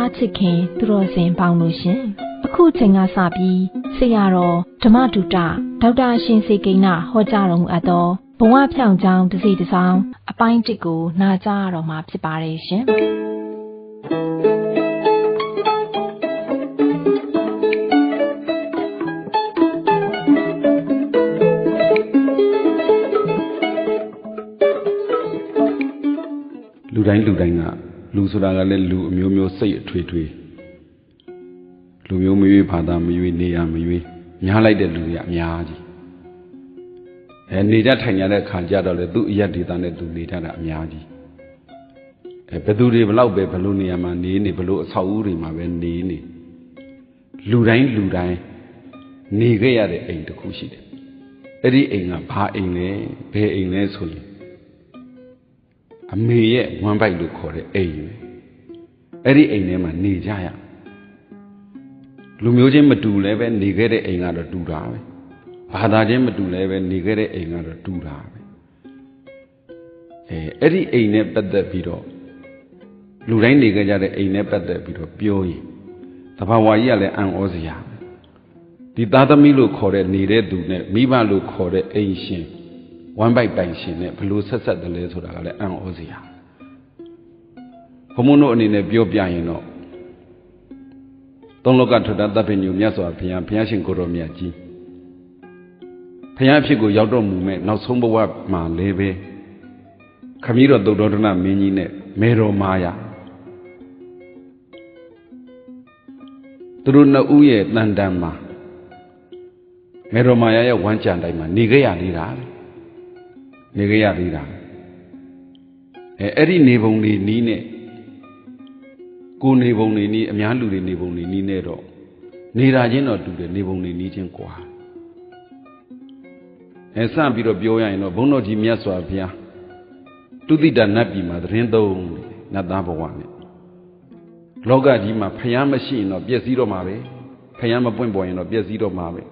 ရားချစ်ခင်သူတော်စင်ပေါင်းလို့ရှင်အခုချိန်ကစပြီးဆရာတော်ဓမ္မတုတဒေါက်တာရှင်စေကိန်းဟောကြားတော်မူအပ်သောဘဝဖြောင့်ကြောင်းတစ်စီတစ်စောင်းအပိုင်းတစ်ကိုနာကြားရတော့မှာဖြစ်ပါတယ်ရှင်လူတိုင်းကလူဆိုတာကလည်းလူအမျိုးမျိုးစိတ်အထွေထွေလူမျိုးမရွေးဘာသာမရွေးနေရမရွေးများလိုက်တဲ့လူတွေအများကြီးနေကြထိုင်ကြတဲ့ခါကြတော့လေသူ့အရက်ဒေသနဲ့သူနေကြတာအများကြီးဘယ်သူတွေဘလောက်ပဲဘလို့နေရာမှာနေဘလို့အဆောက်အဦတွေမှာပဲနေလူတိုင်းနေခဲ့ရတဲ့အိမ်တစ်ခုရှိတယ်အဲ့ဒီအိမ်ကဘာအိမ်လဲဘယ်အိမ်လဲဆိုရင်အမေရဲ့ဝမ်းပိုက်လို့ခေါ်တဲ့အိမ်ပဲအဲ့ဒီအိမ်ထဲမှာနေကြရလူမျိုးချင်းမတူလဲပဲနေခဲ့တဲ့အိမ်ကတော့တူတာပဲဘာသာချင်းမတူလဲပဲနေခဲ့တဲ့အိမ်ကတော့တူတာပဲအဲ့ဒီအိမ်နဲ့ပတ်သက်ပြီးတော့လူတိုင်းနေခဲ့ကြတဲ့အိမ်နဲ့ပတ်သက်ပြီးတော့ပြောရင်သဘာဝကြီးကလည်းအံ့ဩစရာပဲဒီသားသမီးလို့ခေါ်တဲ့နေတဲ့သူနဲ့မိဘလို့ခေါ်တဲ့အိမ်ရှင်ဝမ်းပိုက်ပိုင်ရှင်နဲ့ဘလို့ဆက်တယ်လဲဆိုတာကလည်းအံ့ဩစရာဘုံမတို့အနေနဲ့ပြောပြရင်တော့သုံးလောကထထသဗ္ဗညုမြတ်စွာဘုရားရှင်ကိုရောမြတ်ကြီးဘုရားဖြစ်ကိုရောက်တော်မူမဲ့နောက်ဆုံးဘဝမှာလည်းပဲခမည်းတော်သုတ္တရဏမင်းကြီးနဲ့မေတော်မာယာသူတို့နှစ်ဦးရဲ့တန်တန်မှာမေတော်မာယာရဲ့ဝမ်းကြံတိုင်းမှာနေခဲ့ရသေးတာအဲ့ဒီနေပုံတွေနီးနဲ့ကိုနေပုံတွေနီးအများလူတွေနေပုံတွေနီးနဲ့တော့နေတာချင်းတော့တူတယ်နေပုံတွေနီးချင်းကွာစပြီးတော့ပြောရရင်တော့ဘုန်းတော်ကြီးမြတ်စွာဘုရားတုတိတနတ်ပြည်မှာသတင်းသုံးနတ်သားဘဝနဲ့လောကကြီးမှာဖျားမရှိရင်တော့ပျက်စီးတော့မှာပဲဖျားမပွင့်ပေါ်ရင်တော့ပျက်စီးတော့မှာပဲ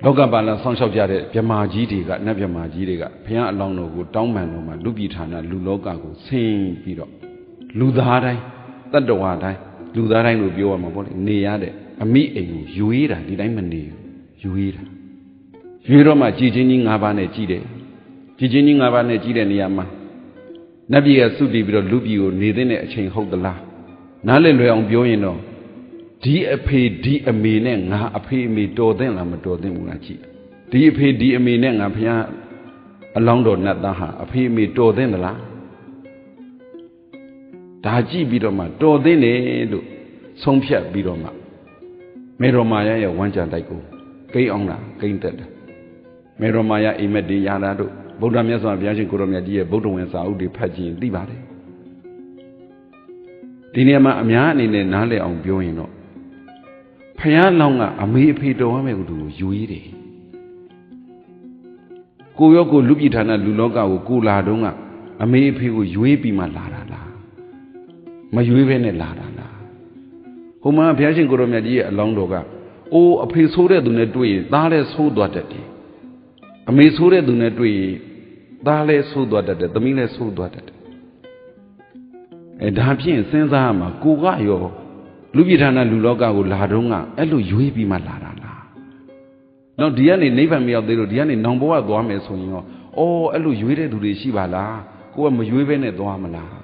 လောကပါဠိဆောင်းလျှောက်ကြတဲ့မြမာကြီးတွေကနတ်မြမာကြီးတွေကဘုရားအလောင်းတော်ကိုတောင်းပန်တော်မှာလူပြည်ဌာနလူလောကကိုဆင်းပြီးတော့လူသားတိုင်းတတ္တဝါတိုင်းလူသားတိုင်းလို့ပြောရမှာပေါ့လေနေရတဲ့အမိအိမ်ကိုယူရတာဒီတိုင်းမနေဘူးယူရတာယူတော့မှကြည်ချင်းကြီး၅ပါးနဲ့ကြည်တယ်ကြည်ချင်းကြီး၅ပါးနဲ့ကြည်တဲ့နေရာမှာနတ်ပြည်ကစုတည်ပြီးတော့လူပြည်ကိုနေတဲ့အချိန်ဟုတ်သလားနားလည်လွယ်အောင်ပြောရင်တော့ဒီအဖေဒီအမေနဲ့ငါအဖေအမေတော်သင့်လားမတော်သင့်ဘူးလားကြည့်ဒီအဖေဒီအမေနဲ့ငါဘုရားအလောင်းတော်နတ်သားဟာအဖေအမေတော်သင့်သလားဒါကြည့်ပြီးတော့မှတော်သင့်တယ်လို့ဆုံးဖြတ်ပြီးတော့မှမေတော်မာယာရဲ့ဝမ်းကြံတိုက်ကိုကိန်းအောင်လားကိန်းတက်တယ်မေတော်မာယာအိမ်မက်တွေရတာတို့ဗုဒ္ဓမြတ်စွာဘုရားရှင်ကိုရောမြတ်ကြီးရဲ့ဗုဒ္ဓဝင်စာအုပ်တွေဖတ်ကြည့်ရင်သိပါတယ်ဒီနေရာမှာအများအနေနဲ့နားလည်အောင်ပြောရင်တော့ဖယားလောင်းကအမေအဖေတော်ရမယ့်သူကိုယူရည်တယ်ကိုရောကိုလူပြည်ဌာနလူလောကကိုကိုလာတော့ကအမေအဖေကိုရွေးပြီးမှလာတာလားမရွေးဘဲနဲ့လာတာလားဟိုမှာဘုရားရှင်ကိုရောမြတ်ကြီးရဲ့အလောင်းတော်ကအိုးအဖေဆိုးတဲ့သူနဲ့တွေ့ရင်သားလည်းဆိုးသွားတတ်တယ်အမေဆိုးတဲ့သူနဲ့တွေ့ရင်သားလည်းဆိုးသွားတတ်တယ်သမီးလည်းဆိုးသွားတတ်တယ်ဒါဖြင့်စဉ်းစားရမှာကိုကရောလူပြည်ဌာနလူလောကကိုလာတော့ကအဲ့လိုရွေးပြီးမှလာတာလားနောက်ဒီကနေနိဗ္ဗာန်မရောက်သေးလို့ဒီကနေနောင်ဘဝသွားမယ်ဆိုရင်ရောအဲ့လိုရွေးတဲ့သူတွေရှိပါလားကိုကမရွေးဘဲနဲ့သွားမလား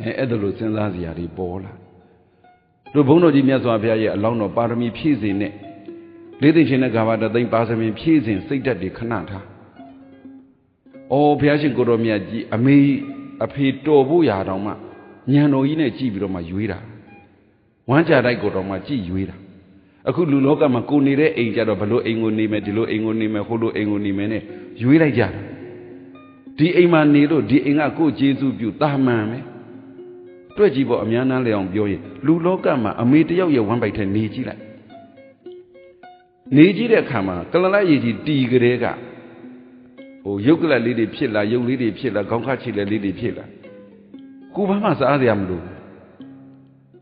အဲ့ဒါလိုစဉ်းစားစရာတွေပေါ်လာတို့ဘုန်းတော်ကြီးမြတ်စွာဘုရားရဲ့အလောင်းတော်ပါရမီဖြည့်စင်နဲ့လေးသိင်ရှင်နဲ့ဂါဘာတသိမ့်ပါစမင်ဖြည့်စင်စိတ်ဓာတ်တွေခဏထားဘုရားရှင်ကိုရောမြတ်ကြီးအမေအဖေတော်ဖို့ရာတောင်မှညံတော်ကြီးနဲ့ကြည့်ပြီးတော့မှရွေးတာဝမ်းကြတိုက်ကိုတော့မှကြည့်ရွေးတာအခုလူလောကမှာကိုနေတဲ့အိမ်ကြတော့ဘလို့အိမ်ကိုနေမယ်ဒီလိုအိမ်ကိုနေမယ်ဟိုလိုအိမ်ကိုနေမယ်နဲ့ရွေးလိုက်ကြတာဒီအိမ်မှာနေလို့ဒီအိမ်ကကိုကျေးဇူးပြုတာမှန်ပဲတွေ့ကြည့်ဖို့အများနားလည်အောင်ပြောရင်လူလောကမှာအမေတယောက်ရဲ့ဝမ်းပိုက်ထဲနေကြည့်လိုက်နေကြည့်တဲ့အခါမှာကလလရည်ကြီးတီကလေးကရုပ်ကလလေးတွေဖြစ်လာရုပ်လေးတွေဖြစ်လာခေါင်းခါချီလေးတွေဖြစ်လာကိုဘာမှစားရမလို့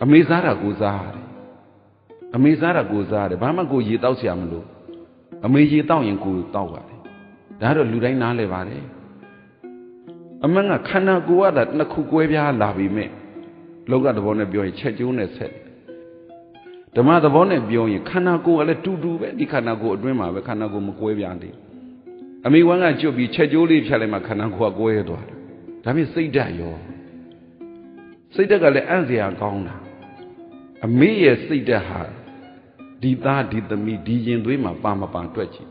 အမေစားတာကိုစားရတယ်အမေစားတာကိုစားရတယ်ဘာမှကိုရေတောက်เสียမလို့အမေရေတောက်ရင်ကိုတောက်ရတယ်ဒါတော့လူတိုင်းနားလဲပါတယ် အမှန်ကခန္ဓာကိုယ်ကနှစ်ခုကွဲပြားလာပြီမဲ့လောကသဘောနဲ့ပြောရင်ချက်ကျိုးနဲ့ဆက်ဓမ္မသဘောနဲ့ပြောရင်ခန္ဓာကိုယ်ကလည်းတူတူပဲဒီခန္ဓာကိုယ်အတွင်းမှာပဲခန္ဓာကိုယ်မကွဲပြားသေးအမိဝမ်းကကျွတ်ပြီးချက်ကျိုးလေးဖြတ်လိုက်မှခန္ဓာကိုယ်ကကွဲသွားတယ်ဒါပြင်စိတ်ဓာတ်ရောစိတ်ဓာတ်ကလည်းအံ့စရာကောင်းတာအမေရဲ့စိတ်ဓာတ်ဟာဒီသားဒီသမီးဒီရင်သွေးမှာပါမပါတွက်ကြည့်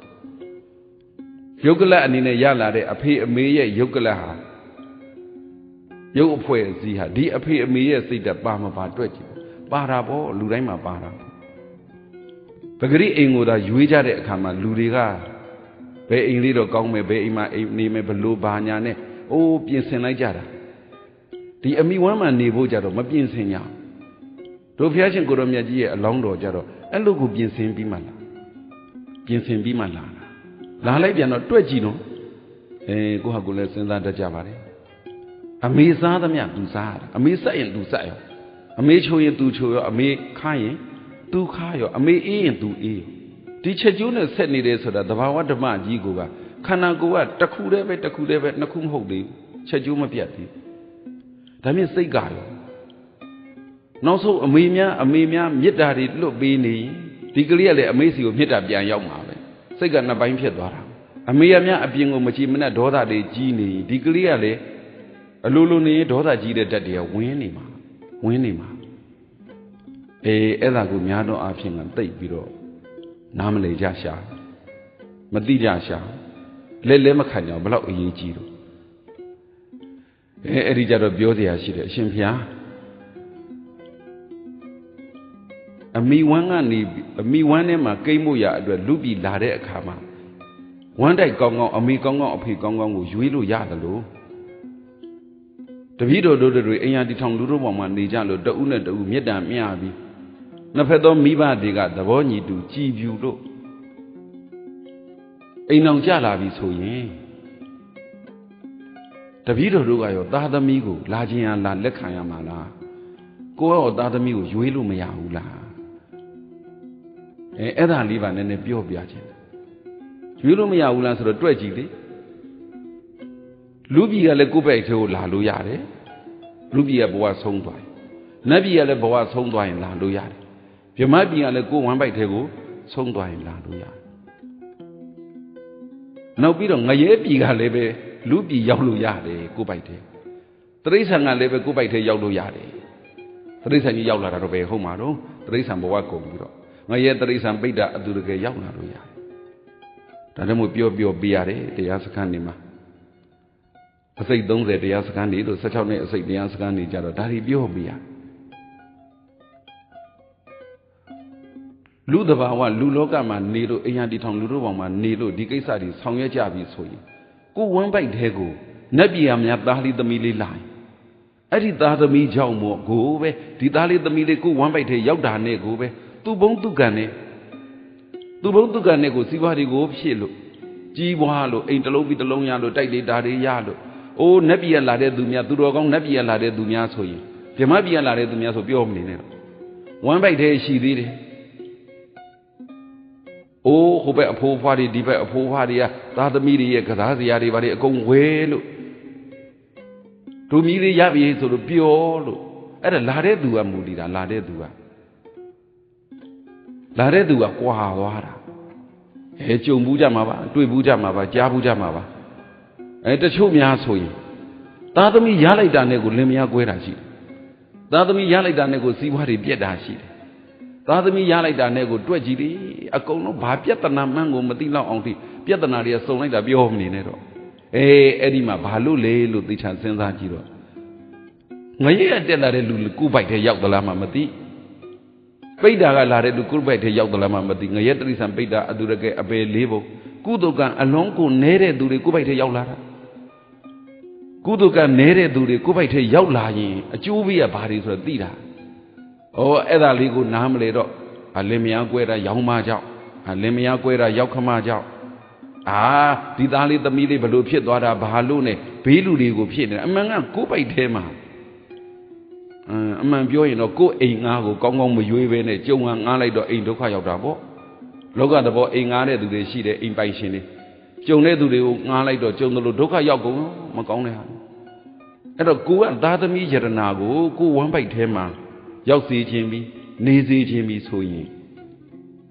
ယုတ်ကလအနေနဲ့ရလာတဲ့အဖေအမေရဲ့ယုတ်ကလဟာရုပ်အဖွဲ့အစည်းဟာဒီအဖေအမေရဲ့စိတ်ဓာတ်ပါမပါတွက်ကြည့်ပါတာပေါ့လူတိုင်းမှာပါတာပဂရိအိမ်ကိုသာရွေးကြတဲ့အခါမှာလူတွေကဘယ်အိမ်လေးတော့ကောင်းမယ်ဘယ်အိမ်မှာအိမ်နေမယ်ဘလို့ဘာညာနဲ့အိုးပြင်ဆင်လိုက်ကြတာဒီအမိဝမ်းမှာနေဖို့ကြတော့မပြင်ဆင်ကြတို့ဘုရားရှင်ကိုရောမြတ်ကြီးရဲ့အလောင်းတော်ကြတော့အဲ့လိုကိုပြင်ဆင်ပြီးမှလာပြင်ဆင်ပြီးမှလာလိုက်ပြန်တော့တွက်ကြည့်နော်ကိုဟာကိုလည်းစဉ်းစားတတ်ကြပါလေအမေစားသမျှသူစားရတာအမေဆက်ရင်သူဆက်ရောအမေချိုရင်သူချိုရောအမေခါရင်သူခါရောအမေအေးရင်သူအေးဒီချက်ကျိုးနဲ့ဆက်နေတယ်ဆိုတာသဘာဝဓမ္မကြီးကိုကခန္ဓာကိုယ်ကတစ်ခုတည်းပဲနှစ်ခုမဟုတ်သေးဘူးချက်ကျိုးမပြတ်သေးဒါမြင်စိတ်ကရောနောက်ဆုံးအမေများမေတ္တာတွေလွတ်ပေးနေဒီကလေးကလည်းအမေစီကိုမေတ္တာပြန်ရောက်မှာပဲစိတ်ကနှစ်ပိုင်းဖြစ်သွားတာအမေများအပြင်ကိုမကြည့်မနဲ့ဒေါသတွေကြီးနေဒီကလေးကလည်းအလိုလိုနေဒေါသကြီးတဲ့ဓာတ်တွေကဝင်နေမှာအဲ့ဒါကိုများတော့အဖြစ်ကတိတ်ပြီးတော့နားမလည်ကြရှာမသိကြရှာလဲမခံကြဘလောက်အရေးကြီးတော့အဲ့ဒီကြတော့ပြောစရာရှိတယ်အရှင်ဘုရားအမိဝမ်းကနေအမိဝမ်းထဲမှာကိမ့်ဖို့ရအတွက်လူပြည်လာတဲ့အခါမှာဝမ်းတိုက်ကောင်းကောင်းအမိကောင်းကောင်းအဖေကောင်းကောင်းကိုရွေးလို့ရတယ်လို့တပည့်တော်တို့တွေအိမ်ယာတီထောင်လူတို့ပေါ်မှာနေကြလို့တဦးနဲ့တဦးမေတ္တာမျှပြီးနှစ်ဖက်သောမိဘတွေကသဘောညီတူကြည်ဖြူလို့အိမ်အောင်ကြလာပြီဆိုရင်တပည့်တော်တို့ကရောသားသမီးကိုလာခြင်းဟာလာလက်ခံရမှာလားကိုယ်ရောသားသမီးကိုရွေးလို့မရဘူးလားအဲ့ဒါလေးပါနည်းနည်းပြောပြခြင်းရွေးလို့မရဘူးလားဆိုတော့တွက်ကြည့်လေလူပြည်ကလည်းကိုယ့်ဘက်ထဲကိုလာလို့ရတယ်လူပြည်ကဘဝဆုံးသွားရင်နတ်ပြည်ကလည်းဘဝဆုံးသွားရင်လာလို့ရတယ်ဗြဟ္မပြည်ကလည်းကိုယ်ဝမ်းပိုက်ထဲကိုဆုံးသွားရင်လာလို့ရတယ်နောက်ပြီးတော့ငရဲပြည်ကလည်းပဲလူပြည်ရောက်လို့ရတယ်ကိုယ်ပိုက်ထဲတိရစ္ဆာန်ကလည်းပဲကိုယ်ပိုက်ထဲရောက်လို့ရတယ်တိရစ္ဆာန်ကြီးရောက်လာတာတော့ပဲဟုတ်မှာတော့တိရစ္ဆာန်ဘဝကုန်ပြီးတော့ငရဲတိရစ္ဆာန်ပိဋက အတူတကယ်ရောက်လာလို့ရတယ်ဒါကြောင့်မို့ပြောပြရတယ်တရားစခန်းနေမှာအစိတ်30တရားစခန်းနေလို့16နှစ်အစိတ်တရားစခန်းနေကြတော့ဒါတွေပြောပြရလူတဘာဝလူလောကမှာနေလို့အိမ်ယာတီထောင်လူတို့ဘောင်မှာနေလို့ဒီကိစ္စတွေဆောင်ရွက်ကြပြီဆိုရင်ကိုဝမ်းပိုက်တဲ့ကိုနတ်ပြည်များသားလေးသမီးလေးလာရင်အဲ့ဒီသားသမီးကြောင့်မို့ကိုပဲဒီသားလေးသမီးလေးကိုဝမ်းပိုက်တဲ့ရောက်တာနဲ့ကိုပဲသူဘုံသူကံနဲ့ကိုစီးပွားတွေကိုဖြည့်လို့ကြီးပွားလို့အိမ်တစ်လုံးပြီးတစ်လုံးရလို့တိုက်လေးဓာတွေရလို့အိုးနတ်ပြည်ကလာတဲ့သူများသူတော်ကောင်းနတ်ပြည်ကလာတဲ့သူများဆိုရင်ဗြဟ္မပြည်ကလာတဲ့သူများဆိုပြောမနေနဲ့တော့ဝမ်းပိုက်တဲ့ရှိသေးတယ်အိုးဟိုဘက်အဖိုးဖွားတွေဒီဘက်အဖိုးဖွားတွေကသားသမီးတွေရဲ့ကစားစရာတွေဘာတွေအကုန်ဝဲလို့ဒုမီးလေးရပြီဆိုလို့ပြောလို့အဲ့ဒါလာတဲ့သူကမူတည်တာလာတဲ့သူကကွာသွားတာကြုံဘူးကြမှာပါတွေ့ဘူးကြမှာပါကြားဘူးကြမှာပါတချို့များဆိုရင်သားသမီးရလိုက်တာနဲ့ကိုလင်မယားကွဲတာရှိတယ်သားသမီးရလိုက်တာနဲ့ကိုစီးပွားတွေပြက်တာရှိတယ်သားသမီးရလိုက်တာနဲ့ကိုတွက်ကြည့်လေအကုန်လုံးဘာပြဿနာမှန်းကိုမသိလောက်အောင်ထိပြဿနာတွေကစုံလိုက်တာပြောမနေနဲ့တော့အဲ့ဒီမှာဘာလို့လဲလို့သိချင်စဉ်းစားကြည့်တော့ငရဲတက်လာတဲ့လူကိုပိုက်ထဲရောက်သလားမှမသိပိဋ္ဌာကလာတဲ့လူကိုပိုက်ထဲရောက်သလားမှမသိငရဲတိရစ္ဆာန်ပိဋ္ဌာအတူတကယ်အပယ်လေးပုံကုသိုလ်ကံအလုံးကိုနဲတဲ့သူတွေကိုပိုက်ထဲရောက်လာတာကုသိုလ်ကံနဲတဲ့သူတွေကိုပိုက်ထဲရောက်လာရင်အကျိုးပေးရဘာတွေဆိုတော့သိတာအဲ့ဒါလေးကိုနားမလဲတော့လင်မယားကွဲတာရောင်းမကြောက်လင်မယားကွဲတာရောက်ခမကြောက်ဒီသားလေးသမီးလေးဘလို့ဖြစ်သွားတာဘာလို့နဲ့ဘေးလူတွေကိုဖြစ်နေတာအမှန်ကကိုယ်ပိုက်ထဲမှာအမှန်ပြောရင်တော့ကိုယ်အိမ်ငါးကိုကောင်းကောင်းမရွေးပဲနဲ့ကြုံငါးလိုက်တော့အိမ်ဒုက္ခရောက်တာပေါ့လောကသဘောအိမ်ငါးတဲ့သူတွေရှိတယ်အိမ်ပိုင်ရှင်တွေကြုံတဲ့သူတွေကိုငါးလိုက်တော့ကြုံတယ်လို့ဒုက္ခရောက်ကုန်မကောင်းတဲ့ဟာ အဲ့တော့ကိုကသားသမီးယရနာကိုဝမ်းပိုက်ထဲမှာရောက်စေခြင်းပြီးနေစေခြင်းပြီးဆိုရင်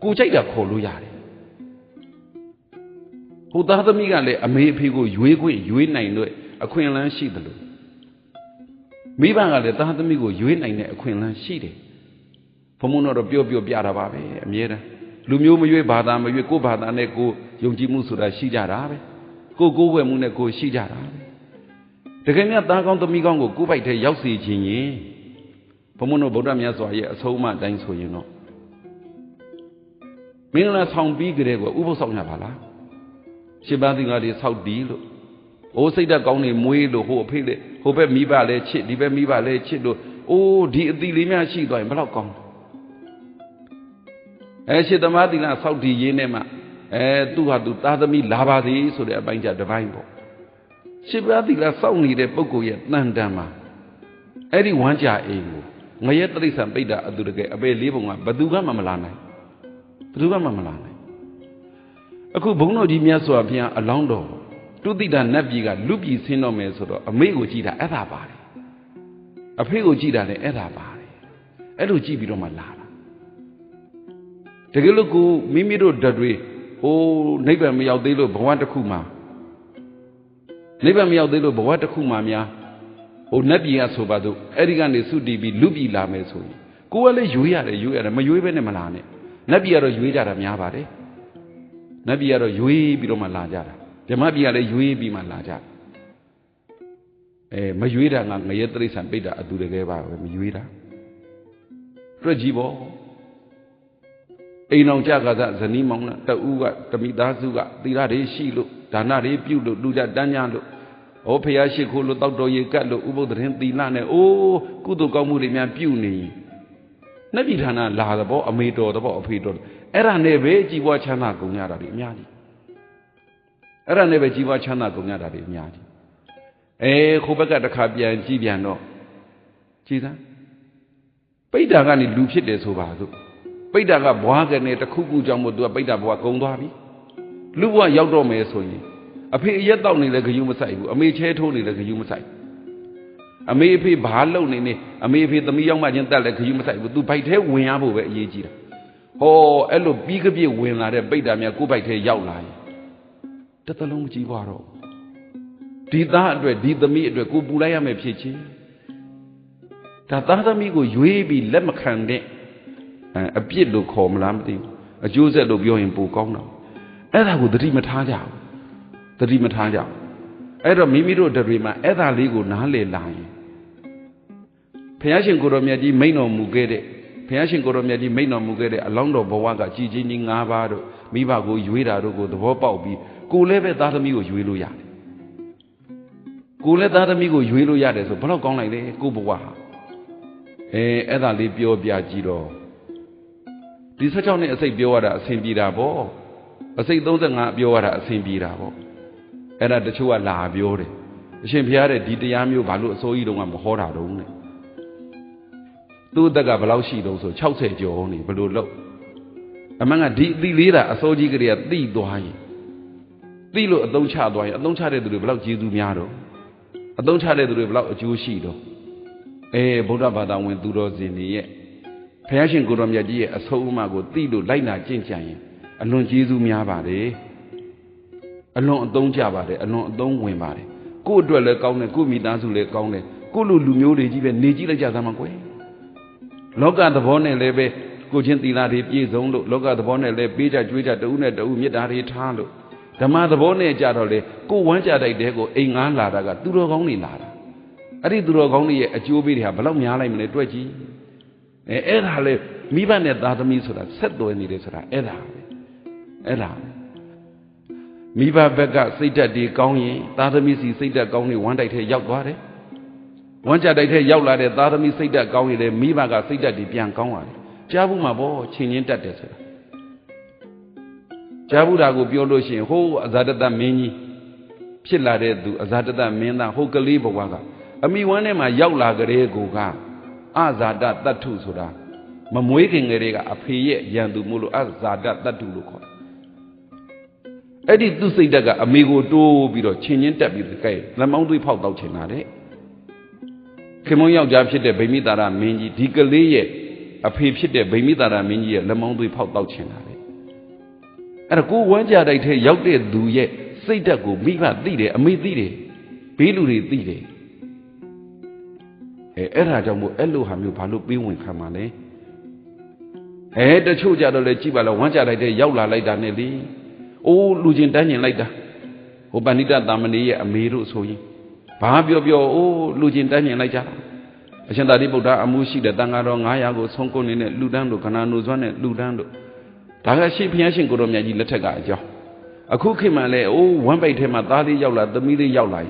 ကိုကြိုက်တာခေါ်လို့ရတယ်ဟိုသားသမီးကလည်းအမေအဖေကိုရွေးခွင့်ရွေးနိုင်လို့အခွင့်အလမ်းရှိတယ်လို့မိဘကလည်းသားသမီးကိုရွေးနိုင်တဲ့အခွင့်အလမ်းရှိတယ်ဘုံဘုံတော့ပြောပြတာပါပဲအမြဲတမ်းလူမျိုးမရွေးဘာသာမရွေးကိုဘာသာနဲ့ကိုယုံကြည်မှုဆိုတာရှိကြတာပဲကိုဝယ်မှုနဲ့ကိုရှိကြတာပဲတကယ်မြတ်သားကောင်းသမီးကောင်းကိုကိုပိုက်ထဲရောက်စေခြင်းရင်ဘုံဘုံတို့ဗုဒ္ဓမြတ်စွာရဲ့အဆုံးအမအတိုင်းဆိုရင်တော့မင်္ဂလာဆောင်ပြီးကြတဲ့ကဥပုသ်ဆောင်ရပါလားရှင်ပါးသင်္ဃာတွေဆောက်တည်လို့အိုးစိတ်ဓာတ်ကောင်းနေမွေးလို့ဟိုအဖေလေဟိုဘက်မိဘလည်းချစ်ဒီဘက်မိဘလည်းချစ်လို့အိုးဒီအတိလေးများရှိသွားရင်ဘယ်တော့ကောင်းရှင်သမားသီလဆောက်တည်ရင်းနဲ့မှသူဟာသူသားသမီးလာပါသည်ဆိုတဲ့အပိုင်းကြတစ်ပိုင်းပေါ့ရှင်ပါးသီလစောင့်နေတဲ့ပုဂ္ဂိုလ်ရဲ့တန်တန်မှာအဲ့ဒီဝမ်းကြအိမ်ကိုငရဲတိရစ္ဆာန်ပိဋ္ဌအတူတကယ်အပေလေးပုံကဘသူကမှမလာနိုင်အခုဘုန်းတော်ကြီးမြတ်စွာဘုရားအလောင်းတော်တုတိတနတ်ပြည်ကလူပြည်ဆင်းတော့မယ်ဆိုတော့အမေကိုကြည့်တာအဲ့ဒါပါတယ်အဖေကိုကြည့်တာလည်းအဲ့ဒါပါတယ်အဲ့လိုကြည့်ပြီးတော့မှလာတာတကယ်လို့ကိုမိမိတို့ဓာတ်တွေဟိုနိဗ္ဗာန်မရောက်သေးလို့ဘဝတစ်ခုမှာများဟိုနတ်ပြည်ကဆိုပါစို့အဲ့ဒီကနေသုတီပြီးလူပြည်လာမယ်ဆိုရင်ကိုကလည်းရွေးရတယ်မရွေးဘဲနဲ့မလာနဲ့နတ်ပြည်ကတော့ရွေးကြတာများပါတယ်နတ်ပြည်ကတော့ရွေးပြီးတော့မှလာကြတာဓမ္မပြည်ကလည်းရွေးပြီးမှလာကြမရွေးတာငရဲတိရစ္ဆာန်ပိဋ္ဌအတူတကယ်ပါပဲမရွေးတာတွေ့ကြည့်ပေါ့အိမ်အောင်ကြကသဇနီးမောင်လားတူကတမိသားစုကသီလတွေရှိလို့ဒါနတွေပြုလို့လူကြတန်းကြလို့ဩဖျားရှိခိုးလို့တောက်တော်ရေကတ်လို့ဥပုသ်သရင်သီလနဲ့အိုးကုသိုလ်ကောင်းမှုတွေများပြုနေနတ်ပြည်ဌာနလာသဘောအမေတော်သဘောအဖေတော်အဲ့ဒါနဲ့ပဲကြီးပွားချမ်းသာကုန်ကြတာဒီအများကြီးအဲ့ဒါနဲ့ပဲကြီးပွားချမ်းသာကုန်ကြတာဒီအများကြီးခိုးဘက်ကတစ်ခါပြန်ကြည့်ပြန်တော့ကြည်စမ်းပိဋ္ဌာကနေလူဖြစ်တယ်ဆိုပါစို့ပိဋ္ဌာကဘွားကနေတစ်ခုခုကြောင့်မို့သူကပိဋ္ဌာဘွားကုံသွားပြီလူဘွားရောက်တော့မယ်ဆိုရင်အဖေအရက်တောက်နေလဲဂယုမဆိုင်ဘူးအမေချဲထိုးနေလဲဂယုမဆိုင်အမေအဖေဘာလုံနေအမေအဖေသမီးရောက်မှချင်းတက်လဲဂယုမဆိုင်ဘူးသူဘိုက်ထဲဝင်ရဖို့ပဲအရေးကြီးတာဟောအဲ့လိုပြီးကပြည့်ဝင်လာတဲ့ပိဋ္ဌာများကိုယ်ဘိုက်ထဲရောက်လာရင်တစ်သလုံးမကြည့်ပါတော့ဒီသားအတွက်ဒီသမီးအတွက်ကိုပူလိုက်ရမယ်ဖြစ်ချင်းဒါသားသမီးကိုရွေးပြီးလက်မခံတဲ့အပြစ်လို့ခေါ်မလားမသိဘူးအကျိုးဆက်လို့ပြောရင်ပိုကောင်းတော့အဲ့ဒါကိုသတိမထားကြဘူးအဲ့တော့မိမိတို့တွေမှာအဲ့ဒါလေးကိုနားလည်လာရင်ဘုရားရှင်ကိုရောမြတ်ကြီးမိန့်တော်မူခဲ့တဲ့အလောင်းတော်ဘဝကကြည်ချင်းကြီး၅ပါးတို့မိဘကိုရွေးတာတို့ကိုသဘောပေါက်ပြီးကိုလည်းပဲသားသမီးကိုရွေးလို့ရတယ်ကိုလည်းသားသမီးကိုရွေးလို့ရတယ်ဆိုဘယ်တော့ကောင်းလိုက်လဲကိုဘဝဟာအဲ့ဒါလေးပြောပြကြည့်တော့ဒီ16နှစ်အစိတ်ပြောရတာအဆင်ပြေတာပေါ့အစိတ်35ပြောရတာအဆင်ပြေတာပေါ့အဲ့ဒါတချို့ကလာပြောတယ်အရှင်ဘုရားတဲ့ဒီတရားမျိုးဘာလို့အစိုးရတုန်းကမဟောတာတုန်းနဲ့သူ့အသက်ကဘယ်လောက်ရှိတုန်းဆို60ကျော်နေဘယ်လိုလုပ်အမှန်ကဒီအသီလေးတာအစိုးကြီးကလေးကသိသွားရင်သိလို့အသုံးချသွားရင်အသုံးချတဲ့သူတွေဘယ်လောက်ကျေးဇူးများတော့အသုံးချတဲ့သူတွေဘယ်လောက်အကျိုးရှိတော့ဗုဒ္ဓဘာသာဝင်သူတော်စင်တွေရဲ့ဘုရားရှင်ကိုတော်မြတ်ကြီးရဲ့အဆုံးအမကိုသိလို့လိုက်နာကျင့်ကြံရင်အလွန်ကျေးဇူးများပါတယ်အလွန်အသုံးကြပါတယ်အလွန်အသုံးဝင်ပါတယ်ကိုယ့်အတွက်လည်းကောင်းတယ်ကိုယ့်မိသားစုလည်းကောင်းတယ်ကိုယ့်လူမျိုးတွေကြီးပဲနေကြည့်လိုက်ကြသမှာကွယ်လောကသဘောနဲ့လည်းပဲကိုချင်းသီလတွေပြည့်စုံလို့လောကသဘောနဲ့လည်းပေးကြကြွေးကြတဦးနဲ့တဦးမေတ္တာတွေထားလို့ဓမ္မသဘောနဲ့ကြတော့လေကိုဝမ်းကြတိုက်တဲ့ကိုအိမ်ငားလာတာကသူတော်ကောင်းတွေလာတာအဲ့ဒီသူတော်ကောင်းတွေရဲ့အကျိုးပေးတွေဟာဘယ်လောက်များလိုက်မလဲတွက်ကြည့်အဲ့ဒါလေမိဘနဲ့သားသမီးဆိုတာဆက်သွယ်နေတယ်ဆိုတာအဲ့ဒါမိဘဘက်ကစိတ်ဓာတ်တွေကောင်းရင်သားသမီးစီစိတ်ဓာတ်ကောင်းနေဝမ်းတိုက်ထဲရောက်သွားတယ်ဝမ်းကြတိုက်ထဲရောက်လာတဲ့သားသမီးစိတ်ဓာတ်ကောင်းရင်လည်းမိဘကစိတ်ဓာတ်တွေပြန်ကောင်းလာတယ်ကြားဘူးမှာပေါ့ချင်းချင်းတက်တယ်ဆိုတာကြားဘူးတာကိုပြောလို့ရှိရင်ဟိုးအဇာတတမင်းကြီးဖြစ်လာတဲ့သူအဇာတတမင်းသားဟိုကလေးဘဝကအမိဝမ်းထဲမှာရောက်လာကြတဲ့ကိုကအဇာတတတ္ထုဆိုတာမမွေးခင်ကလေးကအဖေရဲ့ရန်သူမို့လို့အဇာတတတ္ထုလို့ခေါ်တယ်အဲ့ဒီသူ့စိတ်ဓာတ်ကအမေကိုတိုးပြီးတော့ချင်းချင်းတက်ပြီးကဲလက်မောင်းသွေးဖောက်တောက်ချင်တာတဲ့ ခင်မုန်းယောက်ျားဖြစ်တဲ့ဗိမိတာရမင်းကြီးဒီကလေးရဲ့အဖေဖြစ်တဲ့ဗိမိတာရမင်းကြီးရဲ့လက်မောင်းသွေးဖောက်တောက်ချင်တာလေအဲ့ဒါကိုဝမ်းကြတိုက်ထဲရောက်တဲ့သူရဲ့စိတ်ဓာတ်ကိုမိဘသိတယ်အမေသိတယ်ဘေးလူတွေသိတယ်အဲ့ဒါကြောင့်မို့အဲ့လိုဟာမျိုးဘာလို့ပေးဝင်ခံမှာလဲတချို့ကြတော့လေကြည့်ပါလားဝမ်းကြတိုက်ထဲရောက်လာလိုက်တာနဲ့လေအိုးလူချင်းတန်းကျင်လိုက်တာဟိုပဏိတသာမဏေရဲ့အမေတို့ဆိုရင်ဘာပြောအိုးလူချင်းတန်းကျင်လိုက်ကြအရှင်သာရိပုတ္တအမှုရှိတဲ့တန်ဃာတော်900ကိုဆုံးကုန်းနေတဲ့လူတန်းတို့ခဏနုစွမ်းတဲ့လူတန်းတို့ဒါကရှိဘုရားရှင်ကိုတော်မြတ်ကြီးလက်ထက်ကအကြောင်းအခုခေတ်မှလည်းအိုးဝမ်းပိတ်ထဲမှာသားလေးရောက်လာသမီးလေးရောက်လာ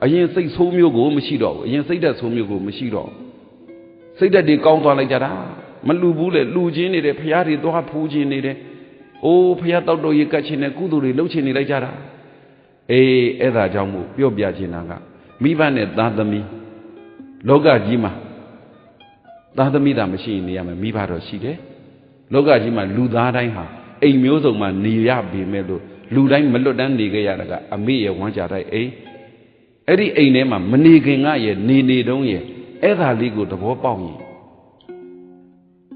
အရင်စိတ်ဆိုးမျိုးကိုမရှိတော့ဘူးအရင်စိတ်ဓာတ်ဆိုးမျိုးကိုမရှိတော့စိတ်ဓာတ်တွေကောင်းသွားလိုက်ကြတာမလူဘူးလေလူချင်းနေတယ်ဘုရားတွေသွားဖူးချင်းနေတယ်အိုးဘုရားတောက်တော်ရေကတ်ချင်းနဲ့ကုသိုလ်တွေလုပ်ချင်နေလိုက်ကြတာအဲ့ဒါကြောင့်မို့ပြောပြချင်တာကမိဘနဲ့သားသမီးလောကကြီးမှာသားသမီးသာမရှိရင်နေရမယ်မိဘတော့ရှိတယ်လောကကြီးမှာလူသားတိုင်းဟာအိမ်မျိုးစုံမှာနေရပေမဲ့လို့လူတိုင်းမလွတ်တမ်းနေကြရတာကအမေရဲ့ဝမ်းကြတိုက်အိမ်အဲ့ဒီအိမ်ထဲမှာမနေခင်ကရဲ့နေတုံးရဲ့အဲ့ဒါလေးကိုသဘောပေါက်ရင်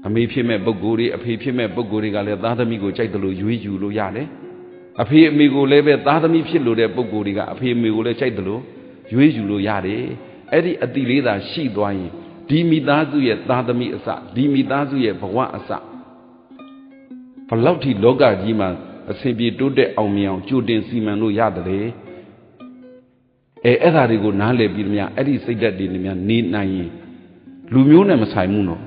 အမေဖြစ်မဲ့ပုဂ္ဂိုလ်တွေအဖေဖြစ်မဲ့ပုဂ္ဂိုလ်တွေကလည်းသားသမီးကိုကြိုက်တယ်လို့ရွေးယူလို့ရတယ်အဖေအမေကိုလည်းပဲသားသမီးဖြစ်လို့တဲ့ပုဂ္ဂိုလ်တွေကအဖေအမေကိုလည်းကြိုက်တယ်လို့ရွေးယူလို့ရတယ်အဲ့ဒီအတိလေးသာရှိသွားရင်ဒီမိသားစုရဲ့သားသမီးအစဒီမိသားစုရဲ့ဘဝအစဘလောက်ထိလောကကြီးမှာအစဉ်ပြေတိုးတက်အောင်မြင်အောင်ကြိုတင်စီမံလို့ရတယ်အဲ့ဒါတွေကိုနားလည်ပြီးမြအဲ့ဒီစိတ်ဓာတ်တွေနဲ့များနေနိုင်ရင်လူမျိုးနဲ့မဆိုင်ဘူးနော်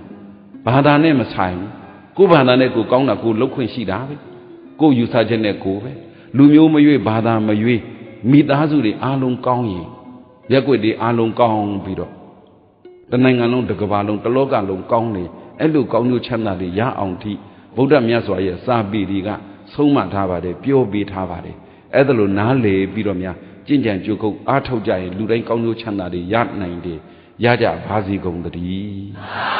ဘာသာနဲ့မဆိုင်ဘူးကိုယ်ဘာသာနဲ့ကိုကောင်းတာကိုလုပ်ခွင့်ရှိတာပဲကိုယူဆချက်နဲ့ကိုပဲလူမျိုးမရွေးဘာသာမရွေးမိသားစုတွေအားလုံးကောင်းရင်ရက်ွက်တွေအားလုံးကောင်းပြီးတော့တနိုင်ငံလုံးတစ်ကမ္ဘာလုံးတစ်လောကလုံးကောင်းနေအဲ့လိုကောင်းကျိုးချမ်းသာတွေရအောင်ထိဗုဒ္ဓမြတ်စွာရဲ့စာပေတွေကဆုံးမထားပါတယ်ပြောပေးထားပါတယ်အဲ့ဒါလိုနားလေပြီးတော့များကြင်ကြံကြိုးကုပ်အားထုတ်ကြရင်လူတိုင်းကောင်းကျိုးချမ်းသာတွေရနိုင်တယ်ရကြပါစေကုန်သတည်း